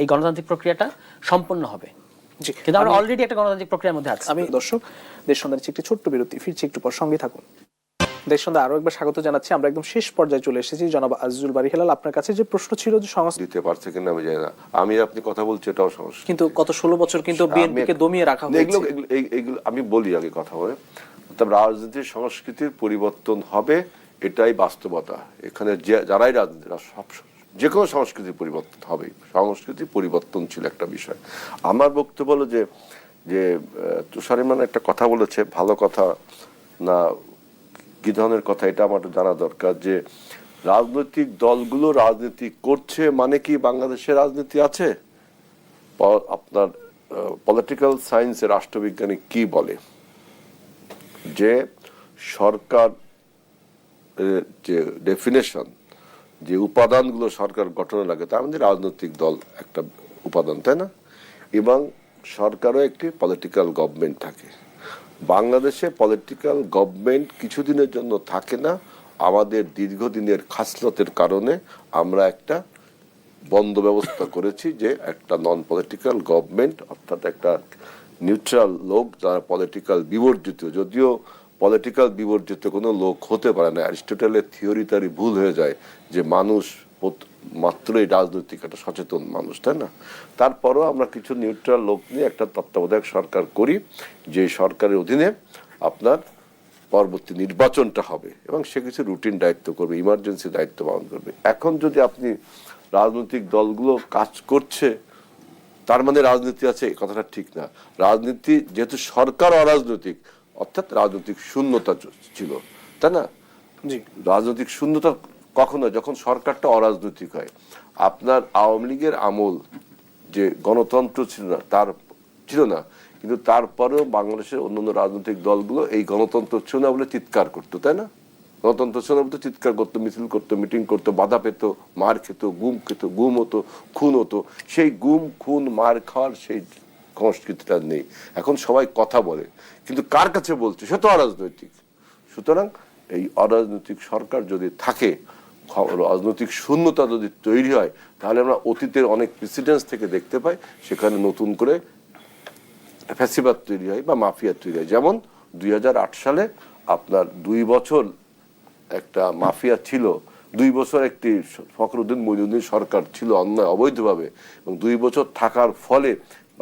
এই গণতান্ত্রিক প্রক্রিয়াটা সম্পন্ন হবে। কিন্তু আমরা অলরেডি একটা গণতান্ত্রিক প্রক্রিয়ার মধ্যে আছি। আমি দর্শক দেশ সন্ধ্যার একটি ছোট্ট বিরতি, ফিরছি একটু পর, সঙ্গে থাকুন। দেশ সন্ধ্যা আরো একবার স্বাগত জানাচ্ছি। আমরা একদম শেষ পর্যায়ে চলে এসেছি। জনাব আজিজুল বারী হেলাল, আপনার কাছে যে প্রশ্ন ছিল যে সংস্কৃতি দিতে পারছে কিনা আমি জানি না। আমি আপনি কথা বলছি এটাও সমস্যা, কিন্তু গত 16 বছর কিন্তু বিএনপিকে দমিয়ে রাখা হয়েছে। এগুলো আমি বলি আগে কথা বলে, তবে রাজনীতির সংস্কৃতির পরিবর্তন হবে, এটাই বাস্তবতা। এখানে যারাই রাজনীতি সব যে কোনো সংস্কৃতির পরিবর্তন হবে, সংস্কৃতি পরিবর্তনশীল একটা বিষয়। আমার বক্তব্য হলো যে তুষার ইমরান একটা কথা বলেছে, ভালো কথা না কি ধরনের কথা এটা আমার জানা দরকার, যে রাজনৈতিক দলগুলো রাজনীতি করছে মানে কি বাংলাদেশে রাজনীতি আছে? আপনার পলিটিক্যাল সায়েন্সের রাষ্ট্রবিজ্ঞানী কি বলে যে সরকার যে ডেফিনেশন, যে উপাদানগুলো সরকার গঠনে লাগে তার মধ্যে রাজনৈতিক দল একটা উপাদান, তাই না? এবং সরকারও একটি পলিটিক্যাল গভর্নমেন্ট থাকে। বাংলাদেশে পলিটিক্যাল গভর্নমেন্ট কিছুদিনের জন্য থাকে না। আমাদের দীর্ঘদিনের খাসলতের কারণে আমরা একটা বন্ধ ব্যবস্থা করেছি, যে একটা নন পলিটিক্যাল গভর্নমেন্ট, অর্থাৎ একটা নিউট্রাল লোক যারা পলিটিক্যাল বিবর্জিত, যদিও পলিটিক্যাল বিবর্জিত কোনো লোক হতে পারে না। অ্যারিস্টটলের থিওরি তারই ভুল হয়ে যায় যে মানুষ মাত্রই রাজনৈতিক একটা সচেতন মানুষ, তাই না? তারপরও আমরা কিছু নিউট্রাল লোক নিয়ে একটা তত্ত্বাবধায়ক সরকার করি, যে সরকারের অধীনে আপনার পরবর্তী নির্বাচনটা হবে এবং সে কিছু রুটিন দায়িত্ব করবে, ইমার্জেন্সি দায়িত্ব পালন করবে। এখন যদি আপনি রাজনৈতিক দলগুলো কাজ করছে তার মানে রাজনীতি আছে, এই কথাটা ঠিক না। রাজনীতি যেহেতু সরকার অরাজনৈতিক, অর্থাৎ রাজনৈতিক শূন্যতা ছিল, তাই না? জি, রাজনৈতিক শূন্যতা কখনো যখন সরকারটা অরাজনৈতিক হয়। আপনার আওয়ামী লীগের আমল যে গণতন্ত্র ছিল না, কিন্তু তারপরেও বাংলাদেশের অন্যান্য রাজনৈতিক দলগুলো এই গণতন্ত্র ছিল না বলে চিৎকার করতো, তাই না? গণতন্ত্র ছিল না বলে চিৎকার করতো, মিছিল করতো, মিটিং করতো, বাধা পেত, মার খেত, গুম হতো, খুন হতো। সেই গুম খুন মার খাওয়ার সেই সংস্কৃতিটা নেই। এখন সবাই কথা বলে, কিন্তু কার কাছে বলছে? সে তো অরাজনৈতিক। সুতরাং এই অরাজনৈতিক সরকার যদি থাকে, রাজনৈতিক শূন্যতা যদি তৈরি হয়, তাহলে আমরা অতীতের অনেক প্রেসিডেন্স থেকে দেখতে পাই সেখানে নতুন করে ফ্যাসিবাদ তৈরি হয় বা মাফিয়া তৈরি হয়। যেমন 2008 সালে আপনার 2 বছর একটা মাফিয়া ছিল, 2 বছর একটি ফখরুদ্দিন মইনুদ্দিন সরকার ছিল অন্যায় অবৈধভাবে, এবং 2 বছর থাকার ফলে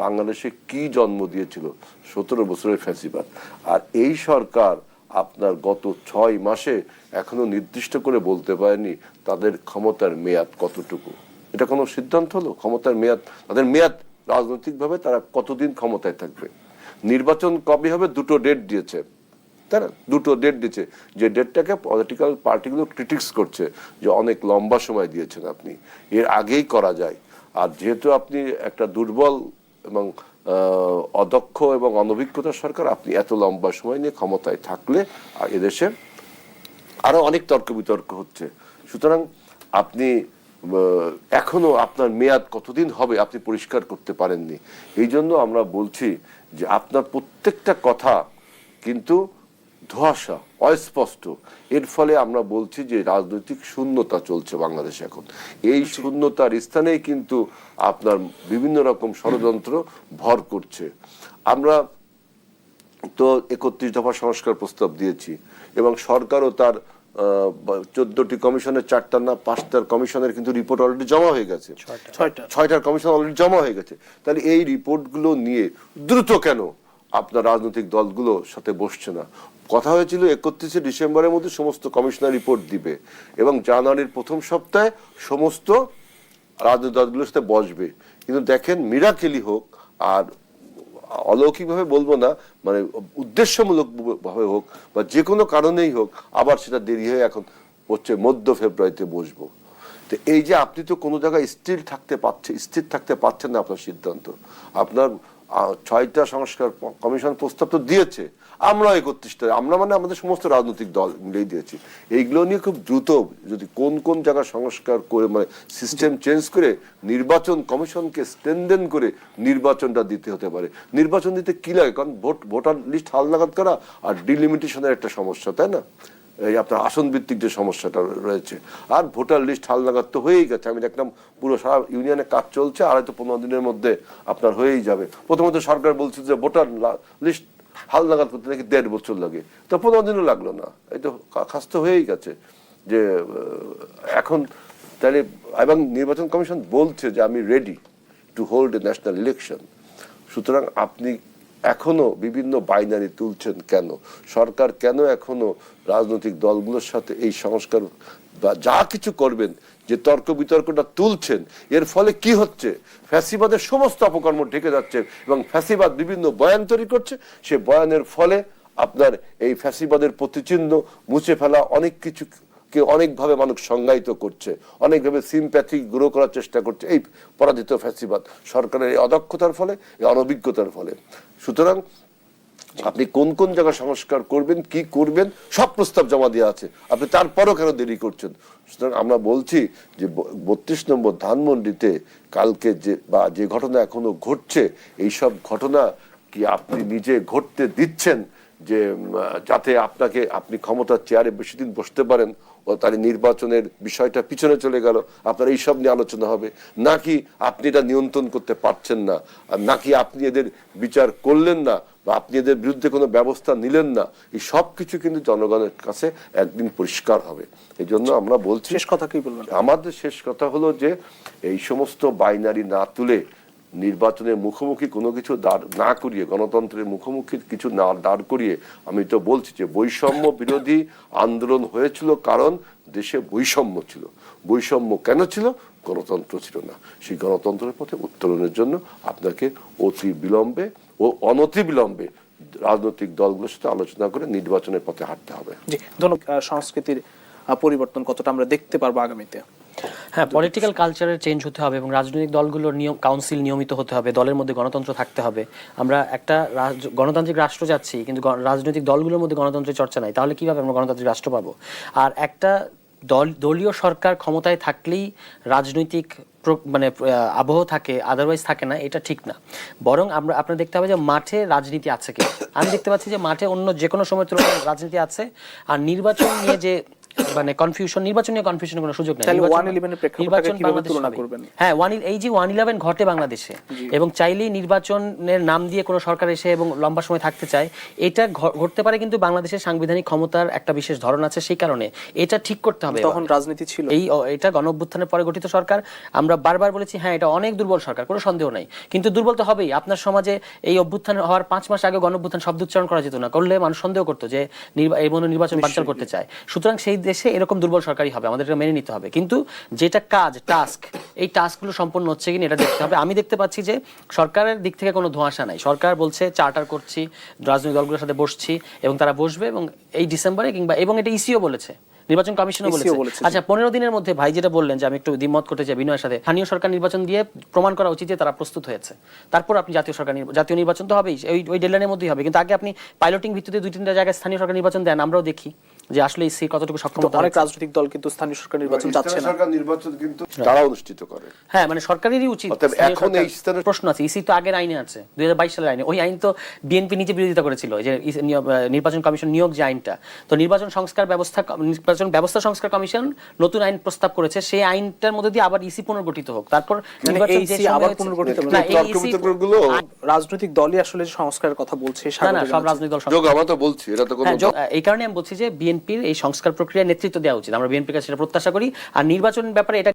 বাংলাদেশে কি জন্ম দিয়েছিল? 17 বছরের ফ্যাসিবাদ। আর এই সরকার আপনার গত 6 মাসে এখনো নির্দিষ্ট করে বলতে পারেনি তাদের ক্ষমতার মেয়াদ কতটুকু। এটা কোনো সিদ্ধান্ত হলো? ক্ষমতার মেয়াদ, তাদের মেয়াদ রাজনৈতিকভাবে তারা কতদিন ক্ষমতায় থাকবে। নির্বাচন কবে হবে? 2টো ডেট দিয়েছে, তাই না? 2টো ডেট দিয়েছে, যে ডেটটাকে পলিটিক্যাল পার্টিগুলো ক্রিটিক্স করছে যে অনেক লম্বা সময় দিয়েছেন আপনি, এর আগেই করা যায়। আর যেহেতু আপনি একটা দুর্বল এবং অদক্ষ এবং অনভিজ্ঞতার সরকার, আপনি এত লম্বা সময় নিয়ে ক্ষমতায় থাকলে এদেশে আরো অনেক তর্ক বিতর্ক হচ্ছে। সুতরাং আপনি এখনো আপনার মেয়াদ কতদিন হবে আপনি পরিষ্কার করতে পারেননি। এই জন্য আমরা বলছি যে আপনার প্রত্যেকটা কথা কিন্তু ধোঁয়াশা, অস্পষ্ট। এর ফলে আমরা বলছি যে রাজনৈতিক শূন্যতা চলছে বাংলাদেশে এখন। এই শূন্যতার স্থানেই কিন্তু আপনার বিভিন্ন রকম ষড়যন্ত্র ভর করছে। আমরা তো 31 দফা সংস্কার প্রস্তাব দিয়েছি, এবং সরকারও তার 14টি কমিশনের 4টা না 5টার কমিশনের কিন্তু রিপোর্ট অলরেডি জমা হয়ে গেছে। 6টার কমিশন অলরেডি জমা হয়ে গেছে। তাহলে এই রিপোর্টগুলো নিয়ে দ্রুত কেন আপনার রাজনৈতিক দলগুলোর সাথে বসছে না? কথা হয়েছিল 31শে ডিসেম্বরের মধ্যে সমস্ত কমিশনার রিপোর্ট দিবে, এবং জানুয়ারির প্রথম সপ্তাহে সমস্ত রাজনৈতিক দলগুলোর সাথে বসবে। কিন্তু দেখেন, মিরাকেলি হোক আর অলৌকিকভাবে বলবো না, মানে উদ্দেশ্যমূলক ভাবে হোক বা যে কোনো কারণেই হোক, আবার সেটা দেরি হয়ে এখন হচ্ছে মধ্য ফেব্রুয়ারিতে বসবো। তো এই যে আপনি তো কোনো জায়গায় স্থির থাকতে পারছেন না আপনার সিদ্ধান্ত। আপনার 6টা সংস্কার কমিশন প্রস্তাব তো দিয়েছে, আমরা 31টা, আমরা মানে আমাদের সমস্ত রাজনৈতিক দল মিলেই দিয়েছি। এইগুলো নিয়ে খুব দ্রুত যদি কোন জায়গায় সংস্কার করে, মানে সিস্টেম চেঞ্জ করে নির্বাচন কমিশনকে স্ট্রেনদেন করে নির্বাচনটা দিতে হতে পারে। নির্বাচন দিতে কি লাগে? কারণ ভোটার লিস্ট হালনাগাদ করা আর ডিলিমিটেশনের একটা সমস্যা, তাই না? এই আপনার আসন ভিত্তিক যে সমস্যাটা রয়েছে, আর ভোটার লিস্ট হালনাগাদ তো হয়েই গেছে। আমি দেখলাম পুরো সারা ইউনিয়নে কাজ চলছে, আর হয়তো 15 দিনের মধ্যে আপনার হয়েই যাবে। প্রথমত সরকার বলছে যে ভোটার লিস্ট হালনাগাদ করতে নাকি 1.5 বছর লাগে, তো 15 দিনও লাগলো না, এই তো কাজ তো হয়েই গেছে। যে এখন তাহলে, এবং নির্বাচন কমিশন বলছে যে আমি ready to hold a national election. সুতরাং আপনি এখনো বিভিন্ন বাইনারি তুলছেন কেন? সরকার কেন এখনো রাজনৈতিক দলগুলোর সাথে এই সংস্কার বা যা কিছু করবেন যে তর্ক বিতর্কটা তুলছেন, এর ফলে কি হচ্ছে? ফ্যাসিবাদের সমস্ত অপকর্ম ঢেকে যাচ্ছে এবং ফ্যাসিবাদ বিভিন্ন বয়ান তৈরি করছে। সে বয়ানের ফলে আপনার এই ফ্যাসিবাদের প্রতিচিহ্ন মুছে ফেলা অনেক কিছু কে অনেকভাবে মানুষ সংজ্ঞায়িত করছে, অনেকভাবে সিম্প্যাথি গ্রো করার চেষ্টা করছে এই পরাজিত ফ্যাসিবাদ সরকারের এই অদক্ষতার ফলে, এই অনভিজ্ঞতার ফলে। সুতরাং আপনি কোন কোন জায়গায় সংস্কার করবেন, কি করবেন, সব প্রস্তাব জমা দেওয়া আছে, আপনি তারপরও কেন দেরি করছেন? সুতরাং আমরা বলছি যে 32 নম্বর ধানমন্ডিতে কালকে যে ঘটনা এখনো ঘটছে, এইসব ঘটনা কি আপনি নিজে ঘটতে দিচ্ছেন যে যাতে আপনি ক্ষমতার চেয়ারে বেশি দিন বসতে পারেন, ও তার নির্বাচনের বিষয়টা পিছনে চলে গেল, আপনার এইসব নিয়ে আলোচনা হবে? নাকি আপনি এটা নিয়ন্ত্রণ করতে পারছেন না, নাকি আপনি এদের বিচার করলেন না, বা আপনি এদের বিরুদ্ধে কোনো ব্যবস্থা নিলেন না? এই সব কিছু কিন্তু জনগণের কাছে একদিন পরিষ্কার হবে। এই জন্য আমরা বলছি, শেষ কথা কি বলবেন? আমাদের শেষ কথা হলো যে এই সমস্ত বাইনারি না তুলে, নির্বাচনের মুখোমুখি কোনো কিছু দাঁড় না করিয়ে, গণতন্ত্রের মুখোমুখি কিছু না দাঁড় করিয়ে, আমি তো বলছি যে বৈষম্য বিরোধী আন্দোলন হয়েছিল কারণ দেশে বৈষম্য ছিল। বৈষম্য কেন ছিল? গণতন্ত্র ছিল না। সেই গণতন্ত্রের পথে উত্তরণের জন্য আপনাকে অতি বিলম্বে ও অনতি বিলম্বে রাজনৈতিক দলগুলোর সাথে আলোচনা করে নির্বাচনের পথে হাঁটতে হবে। জি, ধন্যবাদ। সংস্কৃতির পরিবর্তন কতটা আমরা দেখতে পারবো আগামীতে? হ্যাঁ, পলিটিক্যাল কালচারের চেঞ্জ হতে হবে এবং রাজনৈতিক দলগুলোর কাউন্সিল নিয়মিত হতে হবে, দলের মধ্যে গণতন্ত্র থাকতে হবে। আমরা একটা গণতান্ত্রিক রাষ্ট্র চাচ্ছি, কিন্তু রাজনৈতিক দলগুলোর মধ্যে গণতন্ত্রের চর্চা নাই, তাহলে কিভাবে আমরা গণতান্ত্রিক রাষ্ট্র পাবো? আর একটা দলীয় সরকার ক্ষমতায় থাকলেই রাজনৈতিক মানে আবহ থাকে, আদারওয়াইজ থাকে না, এটা ঠিক না। বরং আপনার দেখতে হবে যে মাঠে রাজনীতি আছে কি। আমি দেখতে পাচ্ছি যে মাঠে অন্য যে কোনো সময় তুলনায় রাজনীতি আছে। আর নির্বাচন নিয়ে যে মানে নির্বাচন নিয়ে কনফিউশনের কোনো সুযোগ নেই। নির্বাচন হ্যাঁ, এই যে 111 ঘটে বাংলাদেশে, এবং চাইলেই নির্বাচনের নাম দিয়ে কোনো সরকার এসে এবং লম্বা সময় থাকতে চায়, এটা ঘটতে পারে। কিন্তু বাংলাদেশের সাংবিধানিক ক্ষমতার একটা বিশেষ ধরন আছে, সেই কারণে এটা ঠিক করতে হবে। তখন রাজনীতি ছিল, এটা গণ অভ্যুত্থানের পরে গঠিত সরকার। আমরা বারবার বলেছি হ্যাঁ, এটা অনেক দুর্বল সরকার, কোনো সন্দেহ নাই, কিন্তু দুর্বল তো হবেই। আপনার সমাজে এই অভ্যুত্থান হওয়ার 5 মাস আগে গণ অভ্যুত্থান শব্দ উচ্চারণ করা যেত না, করলে মানুষ সন্দেহ করতো যে এই মনে নির্বাচন বানচাল করতে চায়। সুতরাং সেই দেশে এরকম দুর্বল সরকারই হবে, আমাদের এটা মেনে নিতে হবে। কিন্তু যেটা কাজ, এই টাস্কগুলো সম্পন্ন হচ্ছে কিনা এটা দেখতে হবে। আমি দেখতে পাচ্ছি যে সরকারের দিক থেকে কোনো ধোঁয়াশা নাই। সরকার বলছে চার্টার করছি, রাজনৈতিক দলগুলোর সাথে বসছি, এবং তারা বসবে, এবং এই ডিসেম্বরে কিংবা, এবং এটা ইসিও বলেছে, নির্বাচন কমিশনও বলেছে। আচ্ছা, 15 দিনের মধ্যে ভাই যেটা বললেন যে আমি একটু দ্বিমত করতে চাই বিনয়ের সাথে, স্থানীয় সরকার নির্বাচন দিয়ে প্রমাণ করা উচিত যে তারা প্রস্তুত হয়েছে, তারপর আপনি জাতীয় নির্বাচন তো হবেই, ওই ডেডলাইনের মধ্যেই হবে। কিন্তু আগে আপনি পাইলটিং ভিত্তিতে 2-3টা জায়গায় স্থানীয় সরকার নির্বাচন দেন, আমরাও দেখি যে আসলে এই কতটুকু সক্ষমতা। অনেক রাজনৈতিক দল কিন্তু স্থানীয় সরকার নির্বাচন চাচ্ছে না। সরকার নির্বাচন কিন্তু তারা অনুষ্ঠিত করে। হ্যাঁ, মানে সরকারেরই উচিত। এখন এই প্রশ্ন আছে, ইসি তো আগের আইনে আছে, 2022 সালের আইনে। ওই আইন তো বিএনপি নিজে বিরোধিতা করেছিল, যে নির্বাচন কমিশন নিয়োগ যে আইনটা। তো নির্বাচন ব্যবস্থা সংস্কার কমিশন নতুন আইন প্রস্তাব করেছে, সেই আইনটার মধ্যে দিয়ে আবার ইসি পুনর্গঠিত হোক, তারপর রাজনৈতিক দলই আসলে সংস্কারের কথা বলছে। সব রাজনৈতিক দল, এই কারণে আমি বলছি যে বিএনপির এই সংস্কার প্রক্রিয়ায় নেতৃত্ব দেওয়া উচিত। আমরা বিএনপির কাছে সেটা প্রত্যাশা করি। আর নির্বাচনের ব্যাপারে এটা